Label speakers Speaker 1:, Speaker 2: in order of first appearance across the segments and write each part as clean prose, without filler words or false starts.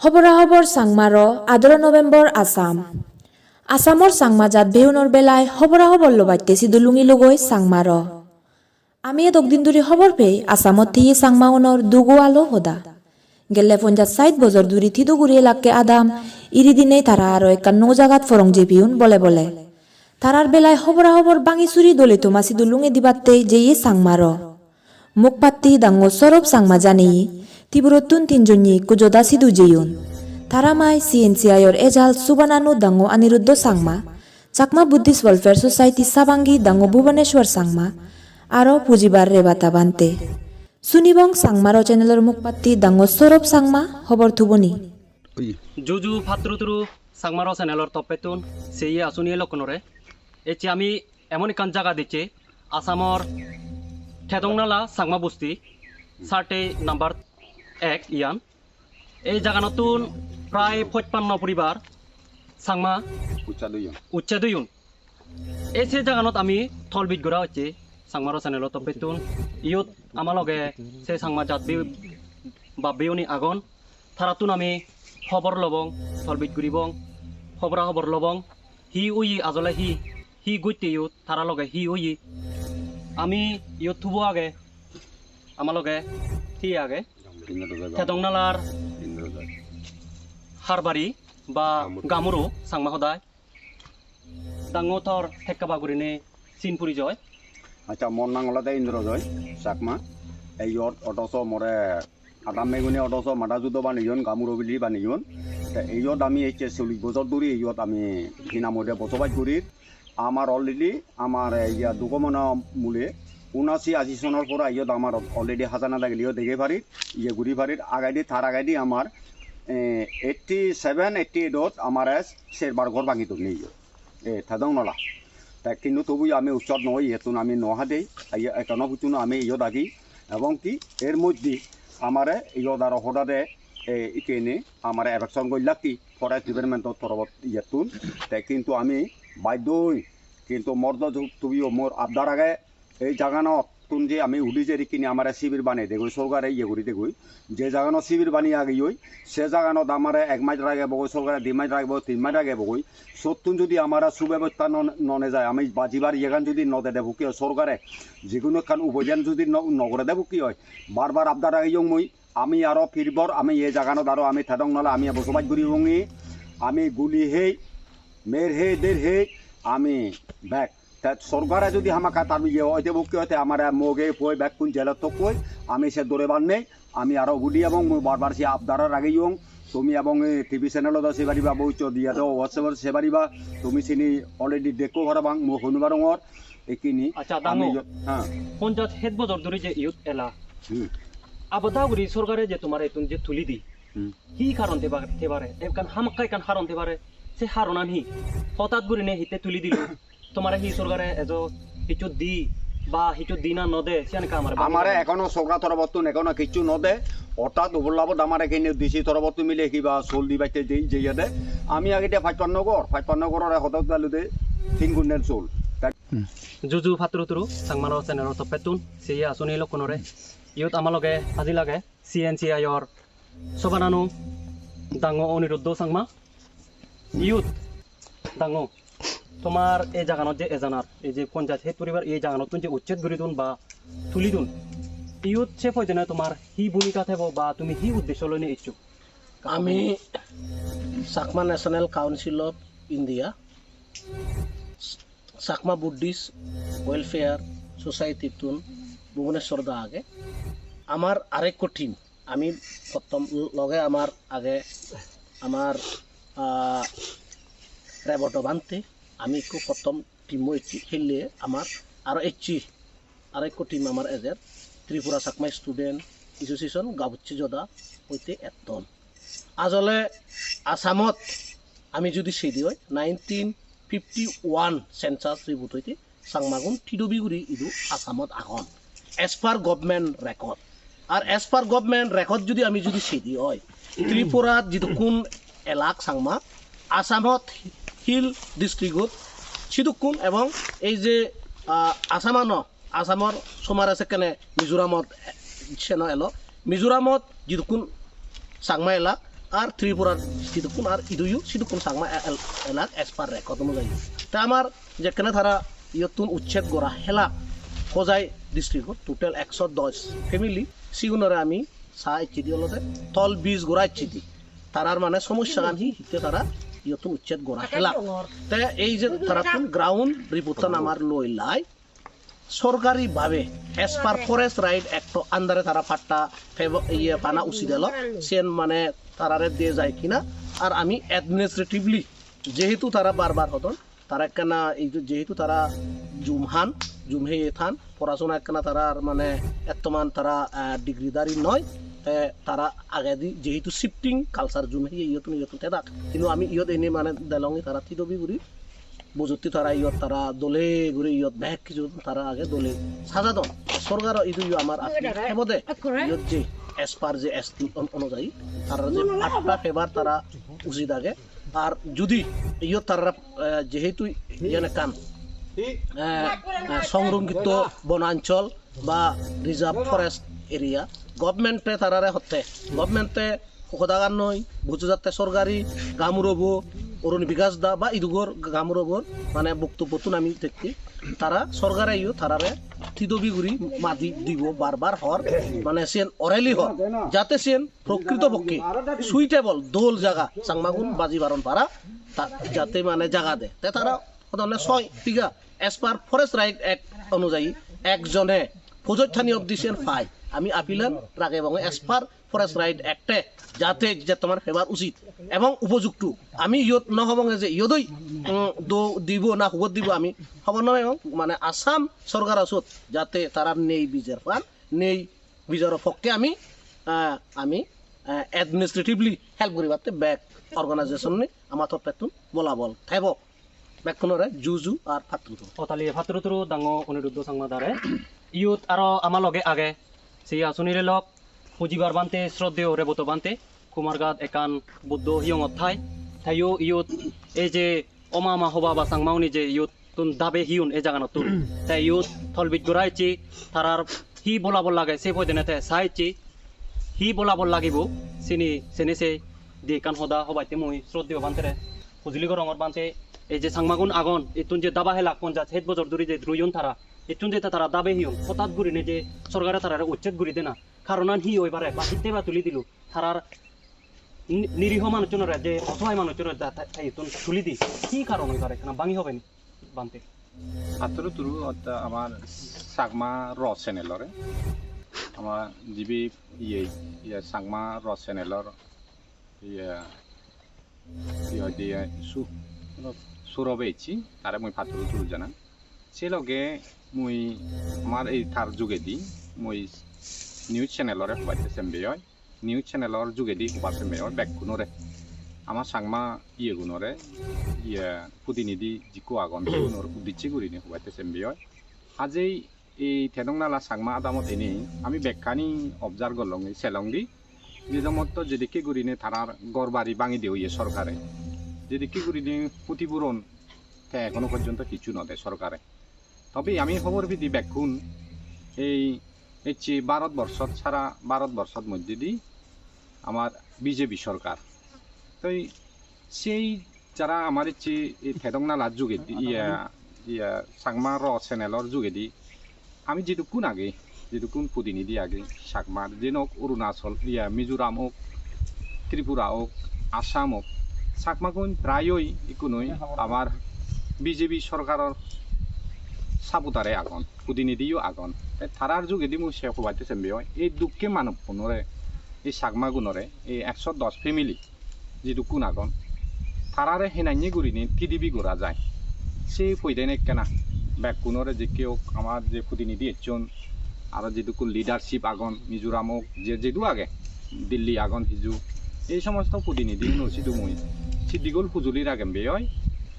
Speaker 1: খবরাখবর চাংমাৰ 18 নৱেম্বৰ আসামৰ চাংমা জাত ভেউনৰ বেলায় খবরাখবর লবাইতে চিদুলুঙি লগৈ চাংমাৰ আমি দকদিন ধৰি খবৰ পেই আসামত থিয়ে চাংমাউনৰ দুগু আলো হদা গেলে 50 বছর দূরি থিদুগুৰি এলাকে আদাম ইরি দিনে তারা আরো একান নৌ জাগাত ফরং জেপিউন বলে তারার বেলায় খবরাখবর বাঙি চুরি দলে তোমা চিদুলুঙে দিবাতে যেয়ে চাংমাৰ মুখ পাত্তি ডাঙো সরব চাংমা জানি তিবুরতুন তিনজনী কুজদা সিদু জেইন তারামাই CNCIৰ এজাল সুবানানু ডাঙো Aniruddha Chakma Chakma Buddhist welfare society সাবাঙ্গি ডাঙো ভুবনেশ্বৰ চাকমা আৰু পুঁজিবাৰ ৰেৱাতা ভান্তে শুনিবং চাংমাৰ চ্যানেলৰ মুখপাত্তি ডাঙো সৌৰভ চাকমা খবৰ থুবনি
Speaker 2: জুজু ফাত্রুতুরু চাকমার চ্যানেলর তপেতুন সেই আসুনিয়ে লক্ষণরে এটি আমি এমন এক জায়গা দিচ্ছি আসামর ঠেদংনালা চাকমা বস্তি সার্টে নাম্বার 1 ইয়ান এই জায়গা নতুন প্রায় 55 পরিবার চাকমা উচ্ছেদয়ন এই সে জায়গানত আমি থলবিদ গড়া হচ্ছে চাকমার চ্যানেল তপেতুন ইয়ত আমার লগে সে চাকমা জাত বা বেউনি আগন তারাতুন আমি খবর লবং থলবিদ গুরিবং খবর লবং হি উই আজলে হি গুইতে ইয়ত তারা লগে হি উই আমি ইয়ত থুব আগে আমার লগে থি আগে ঠেদংনালার হারবাড়ি বা গামুরু চাংমা সদায় ডাঙৰ ঠেক্কাবাগুৰিনে চিনপুরি জয়
Speaker 3: আচ্ছা মন নাঙলাতে ইন্দ্রজয় চাকমা এইয়ত অটচ মরে আদাম মেগুনি অটচ মাদাজুদ বানিজন গামুরবিলি বানিজন এইয়ত আমি এই 40 বছর ধরে এইয়ত আমি হিনামদে বসবাস করি আমার অলরেডি আমার ইয়া দুকমন মূলে 79-80 সনের পর ইয়ত আমার অলরেডি হাজানা লাগিলিও দেখে পারি ইয়ে ঘুরি পারি আগাইদি থার আগাইদি আমার 87-88 আমার শেরবার ঘর ভাঙি তো নেই থাদং নলা তা কিন্তু তবু আমি উৎসব নয় এতুন আমি নহা দেই একানো পুতুন আমি ইয় দাগি এবং কি এর মধ্যে আমার ইয়ত আর হঠাৎ ইকেনে আমার এভেকশন গইলাকি ফরেস্ট ডিপার্টমেন্টর তরফত ইয়েতুন তাই কিন্তু আমি বাধ্য হই কিন্তু মর্দ তুবিও মোর আবদার আগে এই জাগানো তুন যে আমি উঠি যে কিনে আমার শিবির বানিয়ে দেখো সরকারে ইয়ে করি দেখুই যে জাগানো শিবির বানিয়ে আগে ওই সে জাগানত আমার 1 মাস আগে বগৈ সরকারে 2 মাস রাখবো 3 মাস আগে বগৈ সত্যুন যদি আমার সুব্যবস্থা ননে যায় আমি বাজিবার ইয়েখান যদি নদে দেবো কি হয় সরকারে যেকোনো খান উপজান যদি নগরে দেবো কি হয় বারবার আবদার আগে মই আমি আরো ফিরবর আমি এই জাগানত আরো আমি থেদং নলে আমি বসবাস করি ভঙ্গি আমি গুলি হে মের হে দের হে আমি ব্যাক সরকারে যদি আমাকে তার ইয়ে হইতে বুকি হতে আমার মগে পই ব্যাক কোন জেলা তো কই আমি সে দৌড়ে বান্নে আমি আরো গুলি এবং বারবার সে আবদারের আগেই তুমি এবং টিভি চ্যানেলত সে পারিবা বইচ দিয়া দাও হোয়াটসঅ্যাপত সে পারিবা তুমি চিনি অলরেডি দেখো ঘরবাং মো হনুবারঙর একিনি
Speaker 2: আচ্ছা দামো হ্যাঁ পঞ্চায়েত হেড বজর ধরে যে ইউথ এলা আবদাগুরি সরকারে যে তোমার এতুন যে তুলি দি কি কারণ তেবারে একান হামকাই কান হারন তেবারে সে হারনান হি হঠাৎ গুরি নে হিতে তুলি দিল তোমার হি সরকারে এজো কিছু দি বা কিছু দিনা নদে সেন কামার
Speaker 3: আমারে এখনো সরকার তরফতুন এখনো কিছু নদে হঠাৎ উপলাভত আমার এখানে ডিসি তরফত মিলে কিবা চল দি বাইতে দেই যেয়ে দে আমি আগে 55 গড়ের হঠাৎ দালুদে 3 গুণের চল
Speaker 2: জুজু ফাত্রুতুরু চাংমার চ্যানেল তপেতুন সেই আসনি লক্ষণরে ইয়ত আমালগে আজি লাগে CNCIৰ সবানানু ডাঙো অনিৰুদ্ধ চাংমা ইয়ত ডাঙো তোমার এই জাগানত যে এজানার এই যে পঞ্চায়েত হেড পরিবার এই জাগানত যে উচ্ছেদ করে তুন বা তুলি তুন ইয়ত সে পর্যন্ত তোমার হি ভূমিকা থাকবো বা তুমি হি উদ্দেশ্য লইনে ইচ্ছুক
Speaker 4: আমি Chakma national council of India Chakma Buddhist welfare society তুন ভুবনেশ্বর দা আগে আমার আরেক টিম আমি প্রথম লগে আমার আগে আমার রেভটা ভান্তে আমি খুব প্রথম টিম খেললে আমার আরও আরেক টিম আমার এজের ত্রিপুরা চাকমা স্টুডেন্ট এসোসিয়েশন গাবুচ্ছি জদা হইতে একদম আজলে আসামত আমি যদি সেই দিই 1951 সেন্সাস রিপোর্ট হইতে চাংমাগুন থিদবিগুৰি ইদু আসামত আগন এজ পার গভর্নমেন্ট রেকর্ড আর এজ পার গভর্নমেন্ট রেকর্ড যদি আমি যদি সেদি হয় ত্রিপুরাত যিটো কোন এলাক চাংমা আসামত হিল ডিস্ট্রিক্টত সিটো কোন এবং এই যে আসামৰ সমাৰ আছে কেনে মিজোৰামত সেন এলো মিজোৰামত যিটো কোন চাংমা এলাক আর ত্রিপুরার যিটো কোন আর ইদুয়ু সিটো কোন চাংমা এলাক এজ পার রেকর্ড অনুযায়ী তা আমার যেখানে তারা ইয়তুন উচ্ছেদ গড়া হেলা সজাই ডিস্ট্রিক্টত টোটাল 110 ফ্যামিলি সিগুনরে আমি চা ইচ্ছি অলতে তল 20 গোড়া ইচ্ছি তারার মানে সমস্যা আনহি হিতে তারা ইয়তুন উচ্ছেদ গড়া হেলা তে এই যে তারা কোন গ্রাউন্ড রিপোর্টটা আমার লই লাই সরকারিভাবে এজ পার ফরেস্ট রাইট অ্যাক্ট আন্ডারে তারা ফাট্টা ইয়ে পানা উচিত এলো সেন মানে তারারে দিয়ে যায় কিনা আর আমি অ্যাডমিনিস্ট্রেটিভলি যেহেতু তারা বারবার হতন তারা একখানা এই যেহেতু তারা জুমহে থান পড়াশোনা একখানা তারা মানে এতমান তারা ডিগ্রিদারি নয় তারা আগে দি যেহেতু শিফটিং কালচার জুমহে ইয়তুন তেদা কিন্তু আমি ইয়ত এনে মানে দেলঙে তারা থিদবি ঘুরি বুঝতি তারা ইয়ত তারা দলে ঘুরে ইয়ত ব্যাগ কিছু তারা আগে দলে সাজা দন সরকার ইদু আমার হেবদে ইয়ত যে এজ পার যে এসটি অনুযায়ী তারা যে 8টা ফেভার তারা উচিত আগে আর যদি ইয়ত তারা যেহেতু ইয়ানে কান সংরক্ষিত বনাঞ্চল বা রিজার্ভ ফরেস্ট এরিয়া গভর্নমেন্টে তারারে হতে গভর্নমেন্টে সদাগান নয় বুঝু যাতে সরকারি গামুরব অরণ্য বিকাশ দা বা ইদুগর গামুরবর মানে বক্তব্যতুন আমি দেখি তারা সরকারে ইও তারারে থিদবি গুড়ি মাদি দিব বারবার হর মানে সেন অরেলি হর যাতে সেন প্রকৃতপক্ষে সুইটেবল দোল জায়গা চাংমাগুন বাজি বারণ পারা যাতে মানে জায়গা দে তারা সদানে 6 বিঘা এজ পার ফরেস্ট রাইট অ্যাক্ট অনুযায়ী একজনে ফৌজদানি অবদিশন পায় আমি আপিলান রাগে এবং এজ পার ফরেস্ট রাইট অ্যাক্টে যাতে যে তোমার ফেভার উচিত এবং উপযুক্ত আমি ইয়ত নহবঙে যে ইয়দই দিব না হুবত দিব আমি হব নয় এবং মানে আসাম সরকার আসত যাতে তারা নেই বীজের পান নেই বীজের পক্ষে আমি অ্যাডমিনিস্ট্রেটিভলি হেল্প করিবাতে ব্যাক অর্গানাইজেশন আমার তরফেতুন বলা বল থাইব ব্যাকখনরে জুজু আর ফাত্রুতু
Speaker 2: অতালি ফাত্রুতু ডাঙৰ অনিৰুদ্ধ চাংমা দাৰে ইউথ আৰু আমাৰ লগে আগে সেই আঁচনিৰে লগ পুঁজিবাৰ বান্তে শ্ৰদ্ধেয় ৰেৱতা বান্তে কুমাৰগাঁত একান বুদ্ধ হিয়ঙত ঠাইও ইউথ এই যে অমা হবা বা চাংমাউনি যে ইউথ তুন দাবে হিউন এই জাগানত তুন তাই ইউথ থলবিত গড়াইছি তারার হি বলাবল লাগে সে পদিনতে চাইছি হি বলাবল লাগিব চিনি চেনেছে দি কান সদা হবাইতে মই শ্ৰদ্ধেয় বান্তেৰে হুজুলিগড় ৰঙৰ বান্তে এই যে চাংমাগুন আগন ইতুন যে দাবা হেলাক পঞ্চায়েত হেড বছর ধরে যে দ্রুয়ন তারা ইতুন যে তারা দাবে হিয়ন হঠাৎ ঘুরি নে যে সরকারে তারা উচ্ছেদ ঘুরি দেনা কারণ হি ওইবারে বাসিতে বা তুলি দিল তারার নিরীহ মানুষজনের যে অসহায় মানুষজনের ইতুন তুলি দি কি কারণ ওইবারে এখানে বাঙি হবে নি বানতে
Speaker 5: আতরু তুরু আমার চাকমা র চ্যানেলরে আমার যিবি ইয়ে চাকমা র চ্যানেলর ইয়ে সুরবে ইচ্ছি তারে মই ফাতরু তুরু জানা সে লগে মই আমার এই তার যোগেদি মই নিউজ চ্যানেলরে হবাইতে চেম্বে হয় নিউজ চ্যানেলর যোগেদি হবা চেম্বে হয় ব্যাকগুণরে আমার চাকমা ইয়ে গুণরে ইয়ে প্রতিনিধি যিকো আগন গুণর উদ্দিচ্ছি গুরিনি হবাইতে চেম্বে হয় আজি এই থেদংনালা চাকমা আদামত এনেই আমি ব্যাখ্যানি অবজার্ভ করলং সেলং দি নিজামত যেদিকে গুরিনে তারার গড়বাড়ি ভাঙি দিয়ে ইয়ে সরকারে যেদিকে গুরিনে ক্ষতিপূরণ এখনো পর্যন্ত কিছু নদে সরকারে তবে আমি খবর বিধি ব্যাকুন এই ভারতবর্ষত সারা ভারতবর্ষত মধ্যে দি আমার বিজেপি সরকার তো সেই যারা আমার ইচ্ছে এই থেদংনালার যোগেদি চাকমা র চ্যানেলর যোগেদি আমি যেটুকুন আগে যেটুকুন প্রতিনিধি আগে চাকমার যেন অরুণাচল মিজোরাম হোক ত্রিপুরা হোক আসাম হোক চাকমাকুন প্রায়ই ইকুনই আমার বিজেপি সরকারের সাপুতারে আগন প্রতিনিধিও আগন তারার যোগেদি মই সে হবাইতে চেম্বে হয় এই দুঃখে মানব পুনরে এই চাকমা গুণরে এই 110 ফ্যামিলি যেটু কোন আগন তারারে হেনাইনি গুরিনি টিডিবি গোরা যায় সেই পয়দেন একখানা ব্যাক কোনরে যে কেউ আমার যে প্রতিনিধি একজন আর যেটুকু লিডারশিপ আগন মিজোরাম হোক যেটু আগে দিল্লি আগন হিজু এই সমস্ত প্রতিনিধি নসিদু মই সিদ্দিগুল হুজুলির আগে বে হয়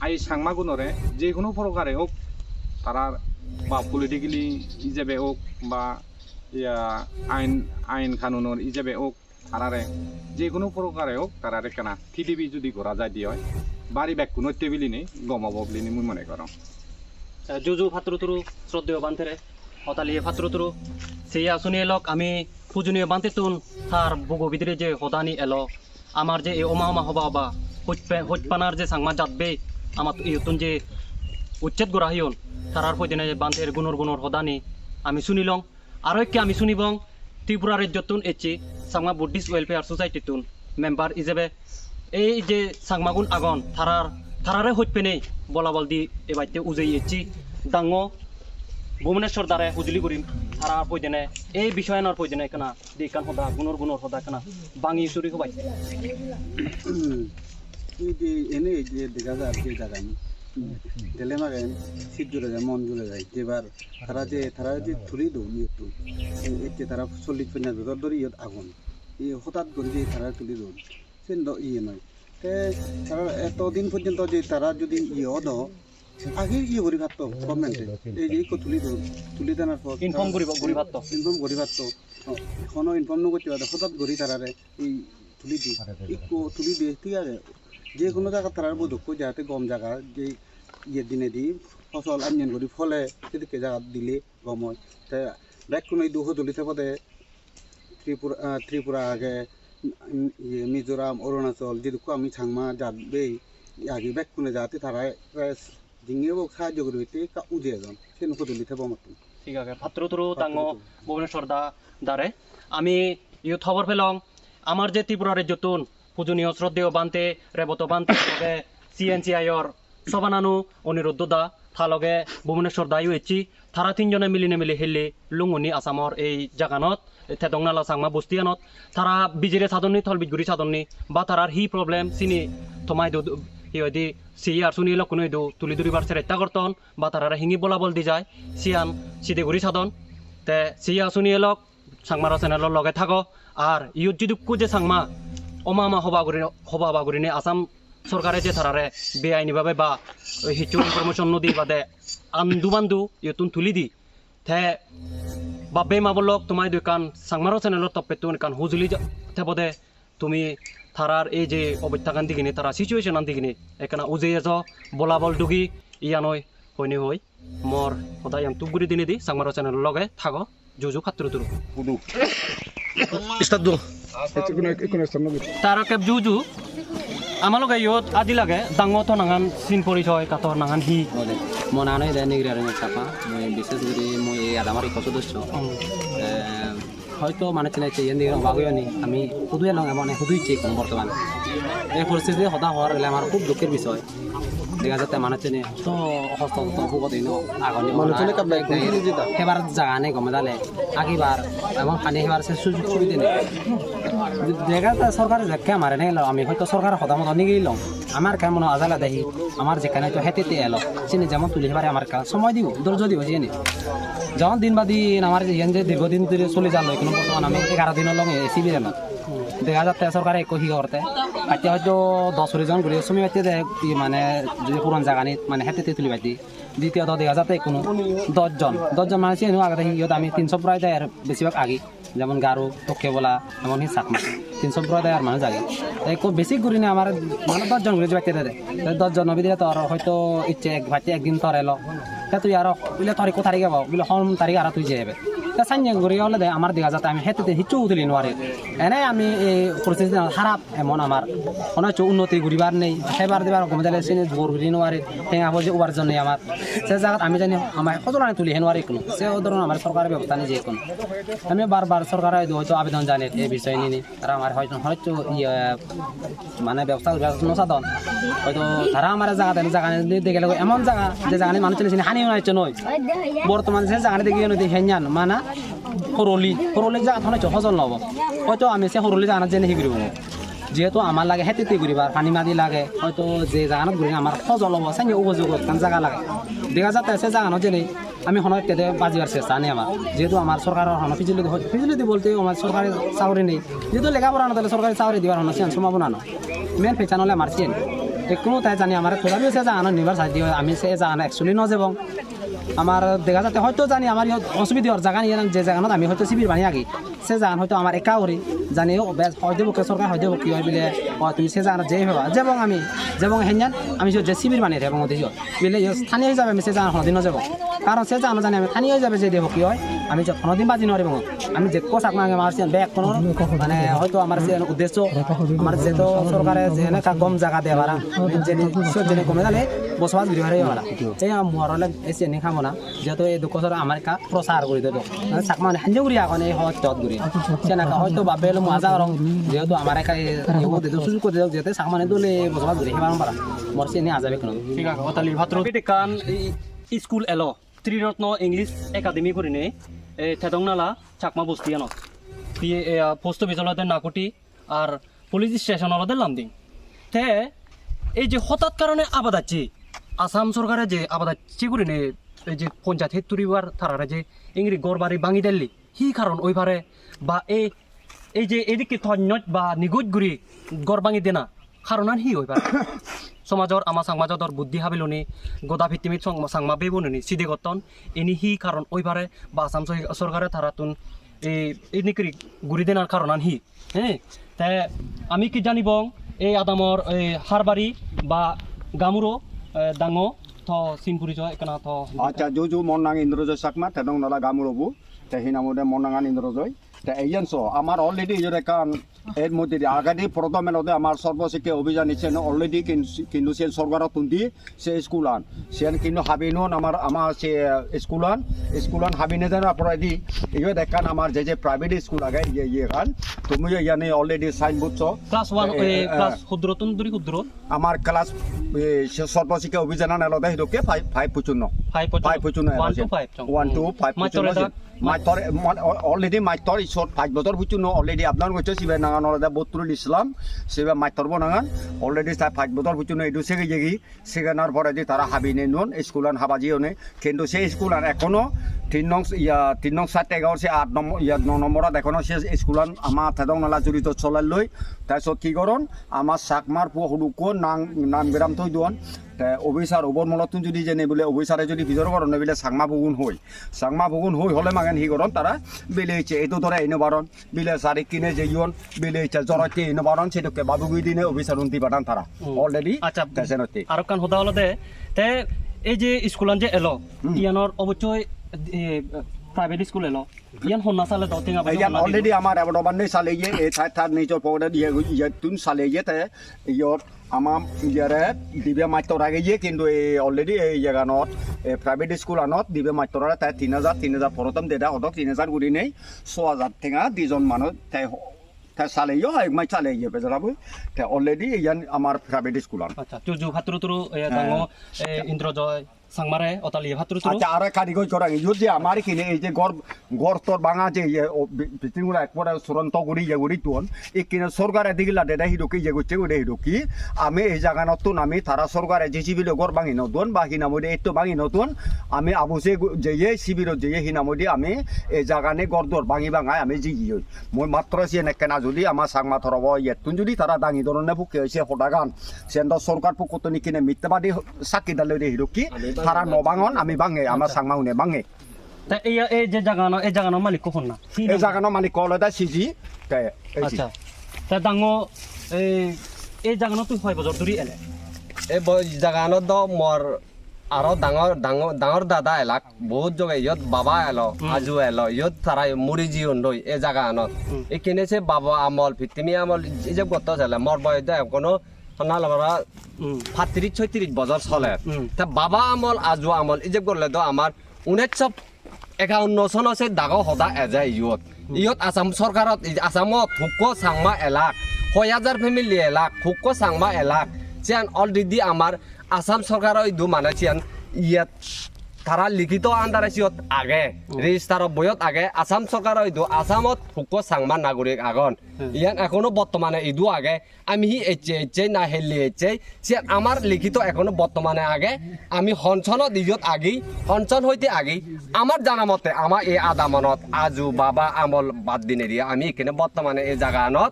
Speaker 5: এই চাকমা গুণরে যে কোনো প্রকারে হোক তারার বা পলিটিক্যালি হিসেবে হোক বা ইয়া আইন কানুনের হিসাবে হোক তারারে যে কোনো প্রকারে হোক তারারে কেনা টিডিবি যদি ঘোরা যায় দিয়ে হয় বাড়ি ব্যাগ কোনো টেবিলি নেই গমাবো বলি মুই মনে করো
Speaker 2: জুজু ফাত্রুতুরু শ্রদ্ধেয় বান্তেরে হতালিয়ে ফাত্রুতুরু সেই আসুনি এলক আমি পূজনীয় বান্তে তুন তার বুগো ভিতরে যে হদানি এলো আমার যে এই অমা হবা হবা হইপানার যে সাংমা যাতবে আমার ইয়তুন যে উচ্ছেদ গোরা হিয়ন তারার পয়দিনে বান্তের গুণর হদানি আমি শুনিলং আরো একটি আমি শুনিবং ত্রিপুরা রাজ্যতুন এচি সাংমা বুদ্ধিস্ট ওয়েলফেয়ার সোসাইটিতুন মেম্বার হিসেবে এই যে সাংমাগুন আগন থারারে হইপে নেই বলা বল দি এবাইতে উজেই এচি ডাঙ ভুবনেশ্বর দ্বারে হুজলি করিম তারা পয়দিনে এই বিষয়ানোর পয়দিনে কেনা দি কান হদা গুণর হদা কেনা বাঙি চুরি হবাই
Speaker 6: এনে যে দেখা যায় যে জায়গায় গেলে মারে শীত জুড়ে যায় মন জুড়ে যায় যেবার তারা যে থুরি দো নিয়ত এতে তারা 40-50 বছর ধরে ইয়ত আগুন হঠাৎ করে যে তারা তুলি দো সে ইয়ে নয় তে তারা এতদিন পর্যন্ত যে তারা যদি দ আগে করি ভাত গভর্নমেন্টে এই যে তুলি দেওয়ার পর
Speaker 2: ইনফর্ম করি ভাত
Speaker 6: এখনো ইনফর্ম নকরতে পারে হঠাৎ করে তারারে এই তুলি দিয়ে ঠিক আছে যে কোনো জায়গা তারার বোধক্য যাতে গম জায়গা যে দিনে দি ফসল আঞ্জন করি ফলে সেদিকে জায়গা দিলে গম হয় তা ব্যাগ কোনো দুঃখ তুলিতে পদে ত্রিপুরা আগে মিজোরাম অরুণাচল যেটুকু আমি ছাংমা যাবে আগে ব্যাগ কোনো যাতে তারা জিঙেও সাহায্য করে হইতে উজে এজন সে নুকো তুলিতে মতো
Speaker 2: ঠিক আছে ফাত্রুতুরু ডাঙ ভুবনেশ্বর দ্বারে আমি ইউ খবর পেলং আমার যে ত্রিপুরা রাজ্যতুন পূজনীয় শ্রদ্ধেয় বান্তে রেবত বান্তে লগে CNCIর সবানানু অনিরুদ্ধ থালগে ভুবনেশ্বর দায়ু এচি তারা তিনজনে মিলি হেলি লুঙ্গুনি আসামর এই জাগানত থেদংনালা সাংমা বস্তিয়ানত তারা বিজিরে সাধননি থলবিজগুড়ি সাধননি বা তারার হি প্রবলেম চিনি থমাই দু ইয়দি সিয়ার শুনি লক কোনো তুলি দুরিবার চেষ্টা করতন বা তারা হিঙি বলাবল দি যায় সিয়ান সিদেগুড়ি সাধন তে সিয়া শুনি লক সাংমার চ্যানেলর লগে থাকো আর ইউত যদি যে সাংমা অমা হবা বাগুরিনে আসাম সরকারে যে তারারে বেআইনিভাবে বা হিচু ইনফরমেশন নদী বাদে আন্দু ইয়তুন তুলি দি থে বাবে মাবলক তোমায় দুই কান সাংমারো চ্যানেলর তপে তুন কান হুজুলি থেবদে তুমি থারার এই যে অবস্থাকান দিকিনি তারা সিচুয়েশন আন দিকিনি এখানে উজে এজ বলাবল ডুগি ইয়ানই হইনি হই মর সদায় আন তুগুরি দিনে দি সাংমারো চ্যানেলর লগে থাকো জুজু ফাত্রুতুরু তারা কেব জুজু আমালোকে ইয়ত আদি লাগে ডাঙৰ নাঙান চিন পৰিচয় কাটৰ নাঙান হি
Speaker 7: মই নানাই Aniruddha Chakma মই বিশেষ করে মই এই আদামারি সদস্য হয়তো মানে চিনাইছে এনে বাগুয়ানি আমি শুধুই লং মানে শুধুই চেক বর্তমান এই পরিস্থিতি হতা হওয়ার হলে আমার খুব দুঃখের বিষয় দেখা যাতে মানে চিনে তো অসুস্থ ভোগত আগনি সেবার জায়গা নেই গমে দালে আগিবার এবং পানি সেবার সুযোগ সুবিধা নেই দেখা যায় সরকারে যে মারে নেই আমি হয়তো সরকারের হতামত নিয়ে গেলাম আমার কেমন আজালা দেখি আমার যেখানে তো হেঁটেতে এলো চিনি যেমন তুলি সেবারে আমার সময় দিব ধৈর্য দিব চিনি যখন দিন বা দিন আমার যে দীর্ঘদিন ধরে চলে যাল কোনো বর্তমান আমি 11 দিনের লগে এসিবি এলাম দেখা যাচ্ছে সরকারে একো হি করতে পাইতে হয়তো 10 জন ঘুরে সময় পাইতে মানে যদি পুরান জায়গা নিত মানে হেঁটেতে তুলি পাইতি দ্বিতীয়ত দেখা যাতে কোনো 10 জন মানে চিনি আগে দেখি আমি 300 প্রায় দেয় আর বেশিরভাগ আগে যেমন গারো টকে বলা এমন হি চাকমা 300 প্রায় দেয় আর মানুষ আগে একো বেশি ঘুরি না আমার মানে 10 জন ঘুরে পাইতে দেয় 10 জন নবী দিলে তোর হয়তো ইচ্ছে একদিন তোর এলো তুই আর বলে তোর কোথায় গেব বলে হল তারিখ আর তুই যাবে তা সাইন ঘুরে হলে দেয় আমার দেখা যাতে আমি হেঁটেতে হিচু তুলি নোয়ারি এনে আমি এই পরিস্থিতি খারাপ এমন আমার কোনো উন্নতি ঘুরিবার নেই সেবার দেবার কমে দিলে চিনি ঘুরি নোয়ারি ঠেঙা বলছে উপার্জন নেই আমার সে জায়গাত আমি জানি আমার সজলানি তুলি হেনোয়ারি কোনো সে ধরুন আমার সরকারের ব্যবস্থা নিয়ে যে কোনো আমি বারবার সরকার হয়তো আবেদন জানি এই বিষয় নিয়ে তারা আমার হয়তো মানে ব্যবস্থা নসাদন হয়তো তারা আমার জায়গা দেখে গেলে এমন জায়গা যে জায়গা মানুষ চিনি হানি হয়েছে নয় বর্তমানে সে জায়গাটা দেখি নদী হেঞ্জান মানে সরলি জায়গা হয়তো সজল নব হয়তো আমি সে সরলি জায়গা যেনে সি কৰিব যেহেতু আমার লাগে হেঁটেতে ঘুরিবার পানি মাদি লাগে হয়তো যে জায়গাত ঘুরি আমার সজল হব চাই উপযোগ জায়গা লাগে দেখা যাতে সে জায়গানো যেনে আমি হনত তেতে বাজিবার চেষ্টা নেই আমার যেহেতু আমার সরকারের হন ফিজিলিটি বলতে আমার সরকারি চাকরি নেই যেহেতু লেখাপড়া না তাহলে সরকারি চাকরি দিবার হন সিয়ান সম্ভাবনা না মেন পেছান হলে আমার চেন কোনো তাই জানি আমার থোড়াও সে জাগানো নিবার চাই দিয়ে আমি সে জাগানো একচুয়ালি নযাব আমার দেখা যাতে হয়তো জানি আমার ইয়ত অসুবিধার জায়গা নিয়ে যে জায়গানত আমি হয়তো শিবির বানিয়ে আগে সে জায়গান হয়তো আমার একা করি জানি হয়তো পক্ষে সরকার হয়তো কি হয় বলে তুমি সে জায়গা যেই ভাবা যেমন আমি যেমন হেঞ্জান আমি যে শিবির বানিয়ে এবং ওদের বলে স্থানীয় হিসাবে আমি সে জায়গা কোনোদিনও যাব কারণ সে জানো জানি আমি স্থানীয় হিসাবে যে দেব কি হয় আমি যে কোনোদিন বাজি নয় এবং আমি যে পোশাক মাগে আমার ব্যাগ কোনো মানে হয়তো আমার যে উদ্দেশ্য আমার যেহেতু সরকারে যে কম জায়গা দেওয়া জেনে কমে গেলে বসবাস ঘুরে হারিয়ে গেলা এই মরলে এই চেনি খাবো না যেহেতু এই 2 বছর আমার কা প্রচার করে দেবো চাকমা হাঞ্জে ঘুরি এখন এই হয়তো ঘুরি সেনাকা হয়তো ভাবে মজা রং যেহেতু আমার একা সুযোগ করে দেব যেতে চাকমানে দলে বসবাস ঘুরে হেবার পারা মর চেনি আজাবে কোনো
Speaker 2: ঠিক আছে অতালি ভাত্র কান স্কুল এলো ত্রিরত্ন ইংলিশ একাডেমি করিনে থেদংনালা চাকমা বস্তিয়ানত পোস্ট অফিসলতে নাকুটি আর পুলিশ স্টেশনলতে লামদিং তে এই যে হঠাৎ কারণে আবাদাচ্ছি আসাম সরকারে যে আবাদাচ্ছি করিনে এই যে পঞ্চায়েত হেতুরিবার তারা যে ইংরেজি গড়বাড়ি ভাঙি দিল্লি হি কারণ ওইবারে বা এই যে এদিকে থন্যত বা নিগুজ গুড়ি গড় ভাঙি দেনা কারণ হি ওইবার সমাজৰ আমাৰ সাংমাজৰ বুদ্ধি হাবিলনি গদা ভিত্তিমিত সাংমা বেবননি সিধে গতন এনি হি কারণ ওইবারে বা আসাম সরকারে তারাতুন এই নিকরি গুড়ি দেনার কারণ হি হ্যাঁ তাই আমি কি জানিব এই আদামর এই হারবাড়ি বা গামুরো ডাঙো থ সিনপুরি জয় কেনা থ
Speaker 3: আচ্ছা জুজু মনাং ইন্দ্রজয় চাকমা তেদং নলা গামুরবু তে হিনামদে মনাঙান ইন্দ্রজয় তে এইজন আমার অলরেডি ইজরে কান এর মধ্যে আগাদি প্রথমেলতে আমার সর্বশিক্ষা অভিযান নিচ্ছে অলরেডি কিন্তু সে সরকার তুন্দি সে স্কুলান সে কিন্তু হাবিনুন আমার সে স্কুলান হাবিনে দেন আপনার দি ইয়ে দেখান আমার যে প্রাইভেট স্কুল আগে ইয়ে খান তুমি ইয়ানে অলরেডি সাইন বুঝছো
Speaker 2: ক্লাস 1 ক্লাস ক্ষুদ্রতন দুরি ক্ষুদ্র
Speaker 3: আমার ক্লাস সর্বশিক্ষা অভিযান নেলতে হিরোকে 5 পর্যন্ত 5 পর্যন্ত 1 to 5 পর্যন্ত মাইতর অলরেডি মাইতর ইসর 5 বছর পর্যন্ত অলরেডি আপনার কইছে সিবে নাগান অলরেডি বত্রুল ইসলাম সিবে মাইতর বনাগান অলরেডি 5 বছর পর্যন্ত এডু সেগে যেগি সেগানার পরে যে তারা হাবিনে নুন স্কুলান হাবাজিওনে কিন্তু সেই স্কুলান এখনো 3 নং 7 11 সে 8 নম্বর 9 নম্বরত এখনো সে স্কুলান আমার থেদং নালা জড়িত চলাই লই তাৰপিছত কি করন আমার চাকমার পুহুকো নাম বিরাম থই দুন অফিসার ওপর মূলত যদি জেনে বলে অফিসারে যদি ভিতর করেন বলে চাকমা ভগুন হই হলে মাগেন হি করন তারা বেলে হচ্ছে এইটো ধরে এনে বারণ বিলে সারি কিনে যেইন বেলে হচ্ছে জরাকে এনে বারণ সেটাকে বাবুগুই দিনে অফিসার উন্তি পাঠান তারা অলরেডি
Speaker 2: আচ্ছা আর কান হদা হলতে তে এই যে স্কুলান যে এলো ইয়ানোর অবশ্যই প্রাইভেট স্কুল এলো ইয়ান হন্না সালে তো তিঙা
Speaker 3: ইয়ান অলরেডি আমার এবডবান্নে সালে ইয়ে এই থার নিজর পগড়ে দিয়ে ইয়ে তুন সালে ইয়ে তে ইয়র আমার ইয়ারে দিবে মাত্র আগে ইয়ে কিন্তু এই অলরেডি এই জায়গানত প্রাইভেট স্কুল আনত দিবে মাত্র তাই 3000 প্রথম দেদা হদক 3000 গুড়ি নেই 6000 ঠেঙা 2জন মানুষ তাই সালে ইয়ে মাই সালে ইয়ে বেজারাবো তাই অলরেডি ইয়ান আমার প্রাইভেট স্কুল আন
Speaker 2: আচ্ছা জুজু ভাত্রুতুরু দাঙ্গো ইন্দ্রজয় সাংমারে অতালি ভাত্রুতুরু
Speaker 3: আচ্ছা আর কারিগর করা যদি আমার কিনে এই যে গড় তোর বাঙা যে ভিতরগুলো একবারে চূড়ান্ত গুড়ি যে গুড়ি তুন এই কিনে সরকারে দিগিলা দেদা হিরুকি যে গুচ্ছে গুড়ে হিরুকি আমি এই জায়গা নতুন আমি তারা সরকারে যে শিবির গড় ভাঙি নতুন বা হিনামদি একটু ভাঙি নতুন আমি আবুসে যে শিবির যে হিনামদি আমি এই জায়গানে গড় দর ভাঙি ভাঙাই আমি জিগি হই মই মাত্র সে নেকেনা যদি আমার সাংমা থরব ইয়েতুন যদি তারা দাঙি ধরনের বুকে হয়েছে হঠাগান সেন্দ সরকার পুকুতনি কিনে মিথ্যাবাদী সাক্ষী দালে হিরুকি তারা নবাঙন আমি ভাঙে আমার সাংমা উনে ভাঙে
Speaker 2: তা এই যে জাগানো মালিক কখন না
Speaker 3: এই জাগানো মালিক কলদা সিজি
Speaker 2: আচ্ছা তা ডাঙো এই জাগানো তুই 6 বছর ধরে এলে
Speaker 8: এই জাগানো দ মর আরো ডাঙর দাদা এলাক বহুত জগে ইয়ত বাবা এলো আজু এলো ইয়ত তারা মুড়ি জীবন রই এই জাগানত এই কিনেছে বাবা আমল ভিত্তিমি আমল এই যে গত চলে মর বয়স কোনো নালরা 35-36 বছর চলে তা বাবা আমল আজু আমল এই যে করলে তো আমার 1951 চন আছে ডাঙৰ সদা এজাই ইয়ত আসাম সরকারত আসামত হুকো চাংমা এলাক 6000 ফ্যামিলি এলাক হুকো চাংমা এলাক চিয়ান অলরেডি আমার আসাম সরকারই দু মানে চিয়ান ইয়াত তারা লিখিত আন্ডার সিয়ত আগে রেজিস্টার বয়ত আগে আসাম সরকারই দু আসামত হুকো চাংমা নাগরিক আগন ইয়ান এখনো বর্তমানে ইদু আগে আমি হি এচে না হেলি এচে চিয়ান আমার লিখিত এখনো বর্তমানে আগে আমি হনচনত ইয়ত আগি হনচন হইতে আগি আমার জানা মতে আমার এই আদামনত আজু বাবা আমল বাদ দিনে দিয়ে আমি এখানে বর্তমানে এই জায়গানত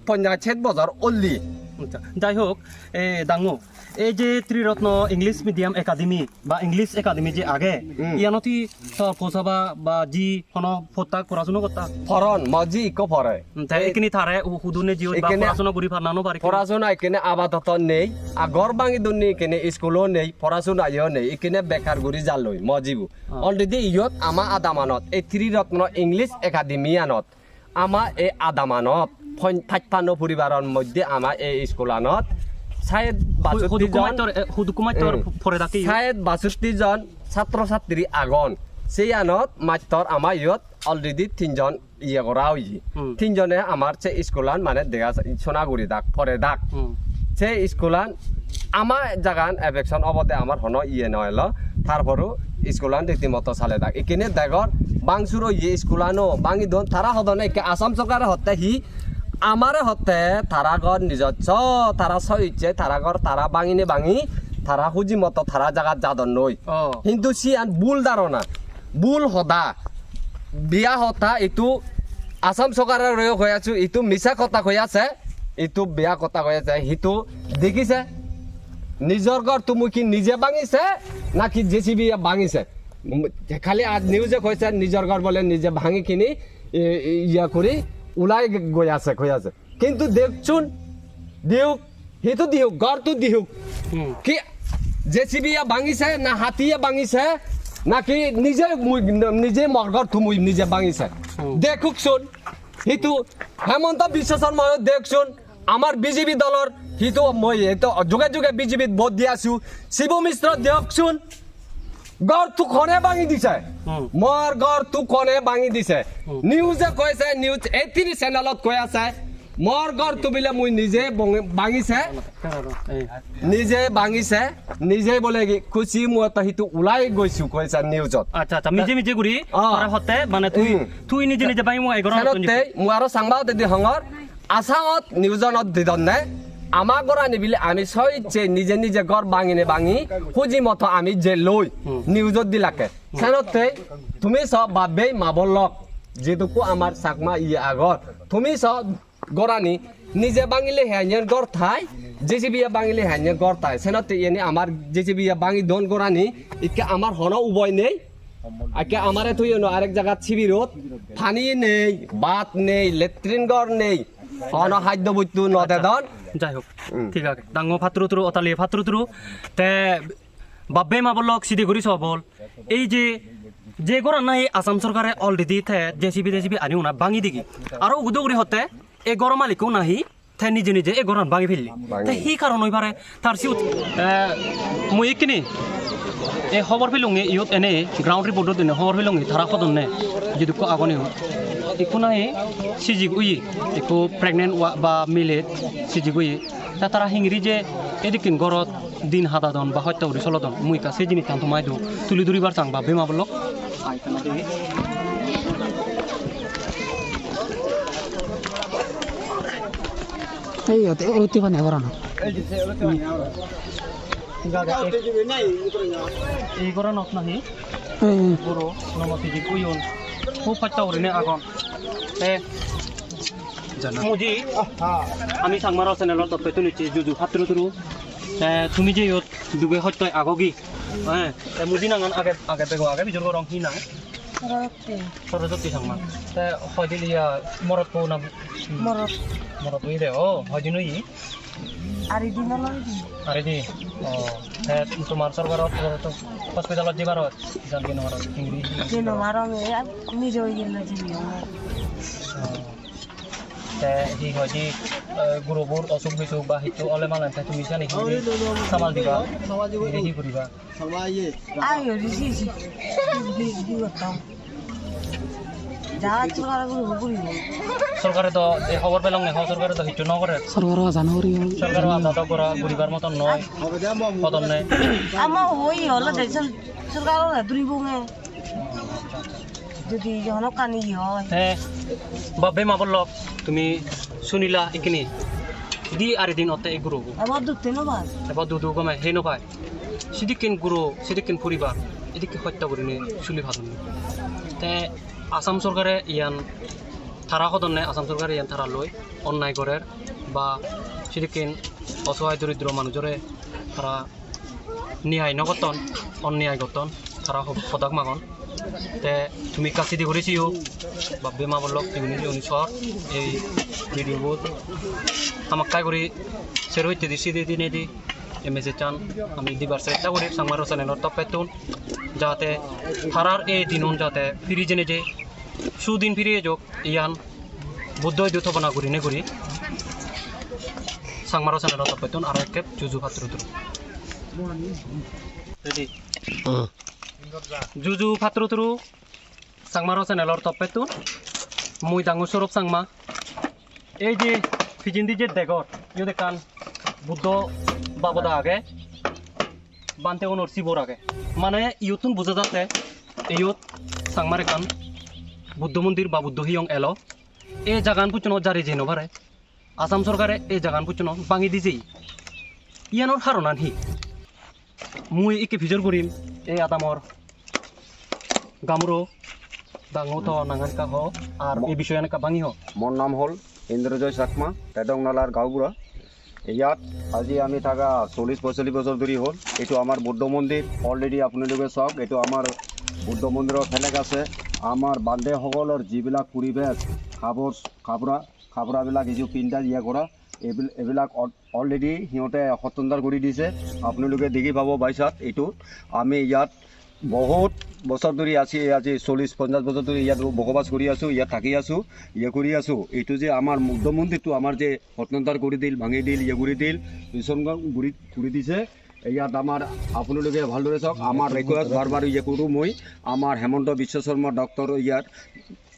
Speaker 8: 65 বছর অল্লি
Speaker 2: আচ্ছা যাই হোক ডাঙু এই যে ত্রিরত্ন ইংলিশ মিডিয়াম একাডেমি বা ইংলিশ একাডেমি যে আগে ইয়ানতি পৌঁছাবা বা যি হন ফতা পড়াশোনা করতা
Speaker 8: ফরন মজি ইকো ফরে
Speaker 2: এখানে তারে হুদুনে জিও বা পড়াশোনা করি ফানানো পারি
Speaker 8: পড়াশোনা এখানে আপাতত নেই আগর বাঙি দুনি এখানে স্কুলও নেই পড়াশোনা ইও নেই এখানে বেকার গুড়ি জালই মজিবু অলরেডি ইয়ত আমা আদামানত এই ত্রিরত্ন ইংলিশ একাডেমিয়ানত আমা এই আদামানত ৫৫ পরিবারের মধ্যে আমা এই স্কুলানত শায়দ ৬২ জন ছাত্র ছাত্রী আগন সেই আনত মাত্র আমার ইয়ত অলরেডি ৩ জন ইয়ে করা হয়েছে ৩ জনে আমার সে স্কুলান মানে দেখা সোনাগুড়ি দাগ পরে দাগ সেই স্কুলান আমার জাগান এফেকশন অবদে আমার হন ইয়ে নয়ল তারপরও স্কুলান রীতিমতো চালে দাগ এখানে দেখর বাংসুর ইয়ে স্কুলানো বাঙি দন তারা হদনে আসাম সরকারে হতে হি আমারে হতে তারা ঘর নিজস্ব তারা সইছে তারা ঘর তারা বাঙিনে বাঙি তারা হুজি মতো তারা জায়গা যাদন নই কিন্তু সিয়ান ভুল ধারণা ভুল হদা বিয়া হতা এইটো আসাম সরকারের রয়ে হয়ে আছো এইটো মিছা কথা হয়ে আছে এইটো বেয়া কথা হয়ে আছে সিটো দেখিছে নিজর ঘর তুমি কি নিজে ভাঙিছে নাকি জেসিবি ভাঙিছে খালি নিউজে কৈছে নিজর ঘর বলে নিজে ভাঙি কিনি ইয়া করে ওলাই গৈ আছে কিন্তু দেখছুন দিওক সেইটো দিওক ঘরটো দিওক কি জেসিবি ভাঙিছে না হাতীয়ে ভাঙিছে নাকি নিজে মরঘর তুমি নিজে ভাঙিছে দেখুকচোন সেইটো হেমন্ত বিশ্ব শর্মা দেখছুন আমার বিজেপি দলর সিটো মই যোগে যোগে বিজেপিত ভোট দি আছো শিৱ মিশ্র দেখছুন গড়টো খনে ভাঙি দিছে মোৰ গড়টো খনে ভাঙি দিছে নিউজে কৈছে নিউজ 18 চেনেলত কৈ আছে মোৰ গড়টো বিলে মই নিজে ভাঙিছে নিজে বলে খুচি মই তো সিটো ওলাই গৈছো কৈছে নিউজত
Speaker 2: আচ্ছা আচ্ছা মিজে গুৰি হতে মানে তুই নিজে ভাঙি মই এগৰ
Speaker 8: মই আৰু সাংবাদ দি হঙৰ আসামত নিউজনত দিদনে আমার গড়া নিবিলে আমি সইছে নিজে নিজে ঘর ভাঙিনে ভাঙি খুঁজি মতো আমি যে লই নিউজত দিলাকে সেনতে তুমি সব ভাবে মাবলক যেটুকু আমার চাকমা ইয়ে আগর তুমি সব গড়ানি নিজে ভাঙিলে হ্যাঁ গড় থাই জেসিবি ভাঙিলে হ্যাঁ গড় থাই সেনতে এনে আমার জেসিবি ভাঙি দন গড়ানি ইকে আমার হন উভয় নেই আকে আমারে তুই আরেক জায়গা শিবিরত পানি নেই ভাত নেই লেট্রিন ঘর নেই অন খাদ্য বস্তু নদেদন
Speaker 2: যাই হোক ঠিক আছে ডাঙৰ ফাত্ৰুতুৰু অতালি ফাত্ৰুতুৰু তে বাবে মাবলক সিধি কৰি সবল এই যে গৰা নাই আসাম সরকারে অলরেডি থে জেসিবি আনিও না ভাঙি দিকি আর উদগুড়ি হতে এই গড় মালিকও নাহি থে নিজে নিজে এই গড় ভাঙি ফেললি সেই কারণ হইবারে তার সিউ মই এইখিনি এই খবর ফেলুঙে ইয়ত এনে গ্রাউন্ড রিপোর্টত দিনে খবর ফেলুঙে তারা সদনে যদি আগনে একো নাই সিজিক উই একো প্রেগনেন্ট বা মিলে সিজিক উই তারা হিংরি যে এদিকিন গড়ত দিন হাদাদন বা হত্যা করে চলদন মুই কাছে জিনিস টান তোমায় দিও তুলি ধরিবার চাং বা বেমা বলক
Speaker 7: এই অতি মানে করা না
Speaker 2: এই গড় নত নাহি বড় নমতি কুইন খুব হত্যা করে আগন মুজি আমি চাংমাৰ চেনেলৰ তথ্যটো নিশ্চয় যুজু ফাত্ৰুতুৰু তুমি যে ইয়ত ডুবে সত্য আগগি মুজি নাঙান আগে বেগো আগে বিজৰ ৰং হি নাং সৰস্বতী চাংমা হয়দিন ইয়া মৰত পৌ না মৰত ই দে হয়দিন ই আরে দি তোমার সরকারত হসপিটালত যাবারত জানকি নমারত ইংরেজি
Speaker 9: নিজে গেল
Speaker 2: হি হয়দি গুৰুবোৰ অসুখ বিসুখ বা সেইটো অলে মালান তুমি জানি সামাল দিবা হি কৰিবা সরকারে তো খবর পেলাম না সরকারে তো হিট নকরে
Speaker 7: সরকার জানুয়ারি
Speaker 2: সরকার আদালত করা পরিবার মতন নয় সদন নেই
Speaker 9: আমার ওই হলো সরকার দূরিব যদি যখন কানি হয়
Speaker 2: হ্যাঁ বাবে মা বলল তুমি শুনিলা এইখিনি দি আর দিন অতে এই গুরু
Speaker 9: এবার দুতে নবাই
Speaker 2: এবার দুদু গমে হে নপায় সিদিকিন গুরু সিদিকিন পরিবার এদিকে হত্যা করে নিয়ে চুলি ভাদন তে আসাম সরকারে ইয়ান থারা সদনে আসাম সরকারে ইয়ান থারা লই অন্যায় করের বা সিদিকিন অসহায় দরিদ্র মানুষরে তারা নিহাই নগতন অন্যায় গতন তারা সদাক মাগন তে তুমি কাছে দি করেছিও বা বেমা বলক তুমি অনুসর এই ভিডিওবোৰ আমাক কাই কৰি শ্বেয়াৰ হইতে দিছি দিনে দি এই মেসেজ চান আমি দিবার চেষ্টা করি সাংমার চ্যানেলের টপ পেতুন যাতে তারার এই দিনুন যাতে ফিরি জেনে যে সুদিন ফিরিয়ে যোগ ইয়ান বুদ্ধ দুথপনা করি নে করি সাংমার চ্যানেলের টপ পেতুন আর এক জুজু পাত্র রেডি জুজু পাত্র তুরু সাংমার চ্যানেলের টপ পেতুন মুই ডাঙর সৌরভ সাংমা এই যে ফিজিন্দি যে দেগর ইউ দেখান বুদ্ধ বাবদা আগে বানতে ওনর শিবর আগে মানে ইউতুন বুঝা যাচ্ছে ইউত সাংমার এখান বুদ্ধ মন্দির বা বুদ্ধ হিয়ং এলো এই জাগান পুচন জারি যেন পারে আসাম সরকারে এই জাগান পুচন ভাঙি দিছেই ইয়ানোর হারনান হি মুই একে ভিজর করিম এই আদামর গামরো ডাঙো তো নাঙানকা হ আর এই বিষয়ে এনেকা ভাঙি হ
Speaker 3: মোৰ নাম হ'ল ইন্দ্ৰজয় চাকমা টেদংনালাৰ গাঁওবুঢ়া ইয়াত আজি আমি থাকা 40-45 বছৰ ধৰি হ'ল এইটো আমাৰ বুদ্ধ মন্দিৰ অলৰেডি আপোনালোকে চাওক এইটো আমাৰ বুদ্ধ মন্দিৰৰ ফেলেক আছে আমাৰ বান্ধেসকলৰ যিবিলাক পৰিৱেশ খাবৰাবিলাক এই যে পিন্ধা ইয়া কৰা এইবিলাক অলৰেডি সিহঁতে সতন্দাৰ কৰি দিছে আপোনালোকে দেখি পাব বাইচাত এইটো আমি ইয়াত বহুত বছৰ ধৰি আজি 40-50 বছৰ ধৰি ইয়াত বসবাস কৰি আছোঁ ইয়াত থাকি আছোঁ ইয়ে কৰি আছোঁ এইটো যে আমাৰ বুদ্ধ মন্দিৰটো আমাৰ যে সতন্দাৰ কৰি দিল ভাঙি দিল ইয়ে কৰি দিল বিচনগাঁও ঘূৰি দিছে ইয়াত আমাৰ আপোনালোকে ভালদৰে চাওক আমাৰ ৰিকুৱেষ্ট বাৰ ইয়ে কৰোঁ মই আমাৰ হেমন্ত বিশ্ব শৰ্মা ডক্টৰ ইয়াত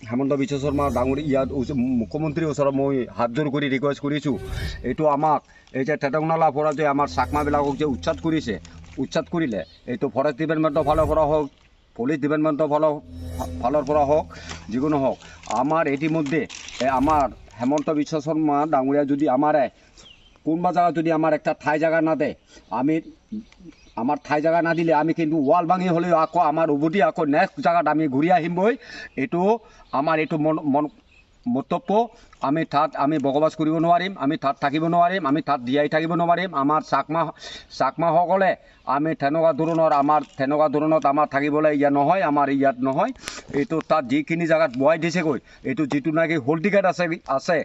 Speaker 3: হেমন্ত বিশ্ব শৰ্মা ডাঙৰ ইয়াত মুখ্যমন্ত্ৰীৰ ওচৰত মই হাতযোৰ কৰি ৰিকুৱেষ্ট কৰিছোঁ এইটো আমাক এই যে টেদংনালাৰ পৰা যে আমাৰ চাকমাবিলাকক যে উচ্ছেদ কৰিলে এইটো ফৰেষ্ট ডিপাৰ্টমেণ্টৰ ফালৰ পৰা হওক পুলিচ ডিপাৰ্টমেণ্টৰ ফালৰ পৰা হওক যিকোনো হওক আমাৰ ইতিমধ্যে আমাৰ হেমন্ত বিশ্ব শৰ্মা ডাঙৰীয়া যদি আমাৰে কোনোবা জায়গাত যদি আমার একটা ঠাই জায়গা না দেয় আমি আমার ঠাই জায়গা না দিলে আমি কিন্তু ওয়াল ভাঙি হলেও আকৌ আমার উভতি আকৌ নেক্সট জায়গাত আমি ঘূৰি আহিমগৈ এইটো আমাৰ এইটো মন্তব্য আমি বসবাস কৰিব নোৱাৰিম আমি তাত থাকিব নোৱাৰিম আমি তাত জীয়াই থাকিব নোৱাৰিম আমাৰ চাকমাসকলে আমি তেনেকুৱা ধৰণত আমাৰ থাকিবলৈ ইয়াত নহয় আমাৰ ইয়াত নহয় এইটো তাত যিখিনি জাগাত বহাই দিছেগৈ এইটো যিটো নাকি হল টিকেট আছে